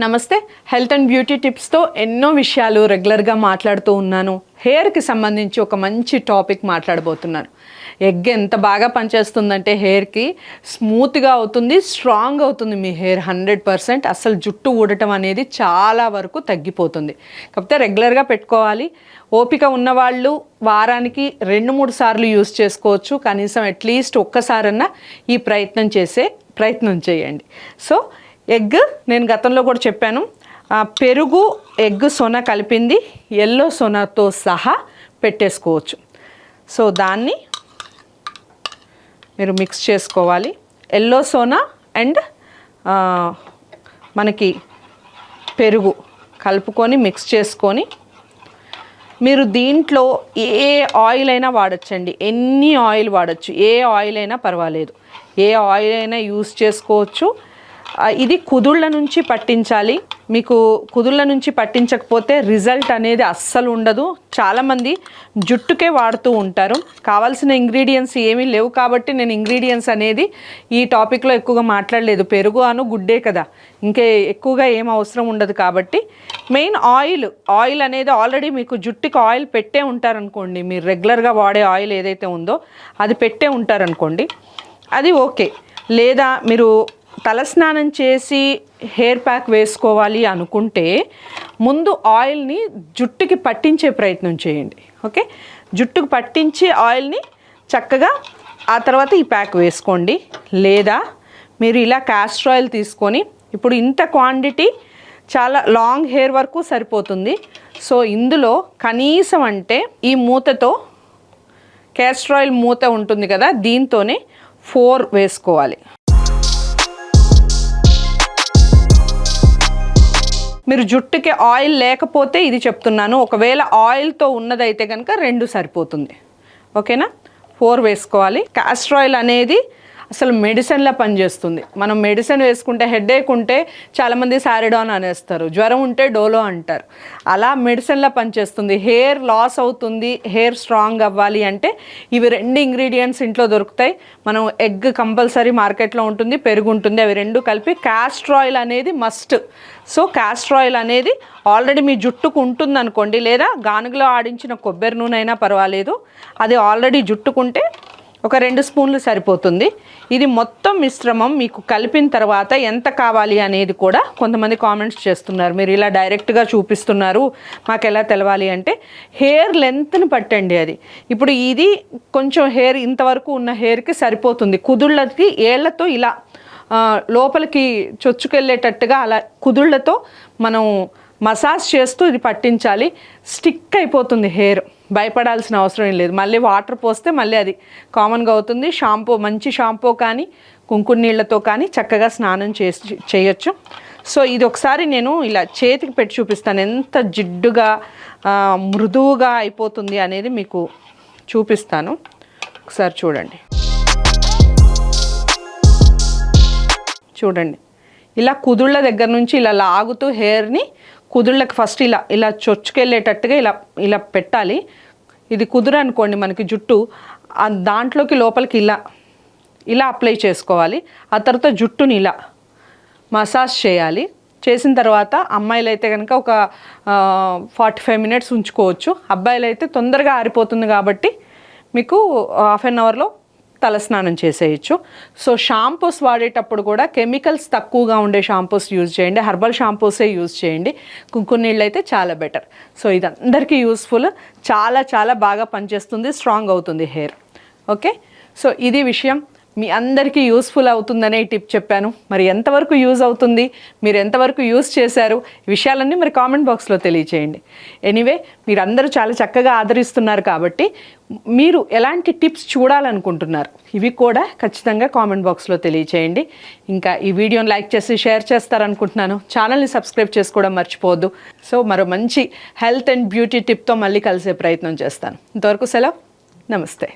నమస్తే health and beauty టిప్స్తో ఎన్నో విషయాలు రెగ్యులర్గా మాట్లాడుతూ ఉన్నాను. హెయిర్కి సంబంధించి ఒక మంచి టాపిక్ మాట్లాడబోతున్నాను. ఎగ్ ఎంత బాగా పనిచేస్తుందంటే హెయిర్కి స్మూత్గా అవుతుంది, స్ట్రాంగ్ అవుతుంది మీ హెయిర్ 100%. అసలు జుట్టు ఊడటం అనేది చాలా వరకు తగ్గిపోతుంది. కాకపోతే రెగ్యులర్గా పెట్టుకోవాలి. ఓపిక ఉన్నవాళ్ళు వారానికి 2-3 సార్లు యూస్ చేసుకోవచ్చు. కనీసం అట్లీస్ట్ ఒక్కసారన్నా ఈ ప్రయత్నం చేయండి. సో ఎగ్ నేను గతంలో కూడా చెప్పాను, పెరుగు ఎగ్ సొన కలిపింది ఎల్లో సొనతో సహా పెట్టేసుకోవచ్చు. సో దాన్ని మీరు మిక్స్ చేసుకోవాలి. ఎల్లో సోనా అండ్ మనకి పెరుగు కలుపుకొని మిక్స్ చేసుకొని మీరు దీంట్లో ఏ ఆయిల్ అయినా వాడచ్చండి. ఎన్ని ఆయిల్ వాడచ్చు, ఏ ఆయిల్ అయినా పర్వాలేదు, ఏ ఆయిల్ అయినా యూస్ చేసుకోవచ్చు. ఇది కుదుళ్ళ నుంచి పట్టించాలి. మీకు కుదుళ్ళ నుంచి పట్టించకపోతే రిజల్ట్ అనేది అస్సలు ఉండదు. చాలామంది జుట్టుకే వాడుతూ ఉంటారు. కావాల్సిన ఇంగ్రీడియంట్స్ ఏమీ లేవు కాబట్టి నేను ఇంగ్రీడియంట్స్ అనేది ఈ టాపిక్లో ఎక్కువగా మాట్లాడలేదు. పెరుగు గుడ్డే కదా, ఇంకే ఎక్కువగా ఏం అవసరం ఉండదు. కాబట్టి మెయిన్ ఆయిల్ అనేది ఆల్రెడీ మీకు జుట్టుకి ఆయిల్ పెట్టే ఉంటారనుకోండి. మీరు రెగ్యులర్గా వాడే ఆయిల్ ఏదైతే ఉందో అది పెట్టే ఉంటారనుకోండి, అది ఓకే. లేదా మీరు తలస్నానం చేసి హెయిర్ ప్యాక్ వేసుకోవాలి అనుకుంటే ముందు ఆయిల్ని జుట్టుకి పట్టించే ప్రయత్నం చేయండి. ఓకే, జుట్టుకు పట్టించి ఆయిల్ని చక్కగా ఆ తర్వాత ఈ ప్యాక్ వేసుకోండి. లేదా మీరు ఇలా క్యాస్టర్ ఆయిల్ తీసుకొని, ఇప్పుడు ఇంత క్వాంటిటీ చాలా లాంగ్ హెయిర్ వరకు సరిపోతుంది. సో ఇందులో కనీసం అంటే ఈ మూతతో, క్యాస్టర్ ఆయిల్ మూత ఉంటుంది కదా, దీంతోనే 4 వేసుకోవాలి. మీరు జుట్టుకి ఆయిల్ లేకపోతే ఇది చెప్తున్నాను, ఒకవేళ ఆయిల్తో ఉన్నదైతే కనుక 2 సరిపోతుంది. ఓకేనా, 4 వేసుకోవాలి. క్యాస్టర్ ఆయిల్ అనేది అసలు మెడిసిన్లా పనిచేస్తుంది. మనం మెడిసిన్ వేసుకుంటే హెడేక్ ఉంటే చాలామంది సారిడాన్ అనేస్తారు, జ్వరం ఉంటే డోలో అంటారు. అలా మెడిసిన్లా పనిచేస్తుంది. హెయిర్ లాస్ అవుతుంది, హెయిర్ స్ట్రాంగ్ అవ్వాలి అంటే ఇవి 2 ఇంగ్రీడియంట్స్ ఇంట్లో దొరుకుతాయి. మనం ఎగ్ కంపల్సరీ మార్కెట్లో ఉంటుంది, పెరుగు ఉంటుంది, అవి 2 కలిపి క్యాస్టర్ ఆయిల్ అనేది మస్ట్. సో క్యాస్టర్ ఆయిల్ అనేది ఆల్రెడీ మీ జుట్టుకు ఉంటుంది అనుకోండి, లేదా గానుగలో ఆడించిన కొబ్బరి నూనె అయినా పర్వాలేదు, అది ఆల్రెడీ జుట్టుకుంటే ఒక 2 స్పూన్లు సరిపోతుంది. ఇది మొత్తం మిశ్రమం మీకు కలిపిన తర్వాత ఎంత కావాలి అనేది కూడా కొంతమంది కామెంట్స్ చేస్తున్నారు. మీరు ఇలా డైరెక్ట్గా చూపిస్తున్నారు, మాకు ఎలా తెలవాలి అంటే హెయిర్ లెంత్ని పట్టండి. అది ఇప్పుడు ఇది కొంచెం హెయిర్ ఇంతవరకు ఉన్న హెయిర్కి సరిపోతుంది. కుదుళ్ళకి ఏళ్లతో ఇలా లోపలికి చొచ్చుకెళ్ళేటట్టుగా అలా కుదుళ్ళతో మనం మసాజ్ చేస్తూ ఇది పట్టించాలి. స్టిక్ అయిపోతుంది హెయిర్, భయపడాల్సిన అవసరం ఏం లేదు. మళ్ళీ వాటర్ పోస్తే మళ్ళీ అది కామన్గా అవుతుంది. షాంపూ, మంచి షాంపూ కానీ కుంకుమ నీళ్ళతో కానీ చక్కగా స్నానం చేయొచ్చు. సో ఇది ఒకసారి నేను ఇలా చేతికి పెట్టి చూపిస్తాను, ఎంత జిడ్డుగా మృదువుగా అయిపోతుంది అనేది మీకు చూపిస్తాను. ఒకసారి చూడండి. ఇలా కుదుళ్ళ దగ్గర నుంచి ఇలా లాగుతూ హెయిర్ని కుదుళ్ళకి ఫస్ట్ ఇలా చొచ్చుకెళ్ళేటట్టుగా ఇలా పెట్టాలి. ఇది కుదురు అనుకోండి మనకి జుట్టు, దాంట్లోకి లోపలికి ఇలా అప్లై చేసుకోవాలి. ఆ తర్వాత జుట్టుని ఇలా మసాజ్ చేయాలి. చేసిన తర్వాత అమ్మాయిలు అయితే కనుక ఒక 45 మినిట్స్ ఉంచుకోవచ్చు. అబ్బాయిలు అయితే తొందరగా ఆరిపోతుంది కాబట్టి మీకు హాఫ్ అన్ అవర్లో తలస్నానం చేసేయచ్చు. సో షాంపూస్ వాడేటప్పుడు కూడా కెమికల్స్ తక్కువగా ఉండే షాంపూస్ యూజ్ చేయండి, హెర్బల్ షాంపూసే యూజ్ చేయండి. కుంకుమ నీళ్ళు అయితే చాలా బెటర్. సో ఇది అందరికీ యూస్ఫుల్, చాలా చాలా బాగా పనిచేస్తుంది, స్ట్రాంగ్ అవుతుంది హెయిర్. ఓకే, సో ఇది విషయం. మీ అందరికీ యూస్ఫుల్ అవుతుందనే టిప్ చెప్పాను. మరి ఎంతవరకు యూజ్ అవుతుంది, మీరు ఎంతవరకు యూజ్ చేశారు, ఈ విషయాలన్నీ మరి కామెంట్ బాక్స్లో తెలియచేయండి. ఎనీవే, మీరు అందరూ చాలా చక్కగా ఆదరిస్తున్నారు కాబట్టి మీరు ఎలాంటి టిప్స్ చూడాలనుకుంటున్నారు ఇవి కూడా ఖచ్చితంగా కామెంట్ బాక్స్లో తెలియచేయండి. ఇంకా ఈ వీడియోని లైక్ చేసి షేర్ చేస్తారనుకుంటున్నాను. ఛానల్ని సబ్స్క్రైబ్ చేసుకోవడం మర్చిపోవద్దు. సో మరో మంచి హెల్త్ అండ్ బ్యూటీ టిప్తో మళ్ళీ కలిసే ప్రయత్నం చేస్తాను. ఇంతవరకు సెలవు, నమస్తే.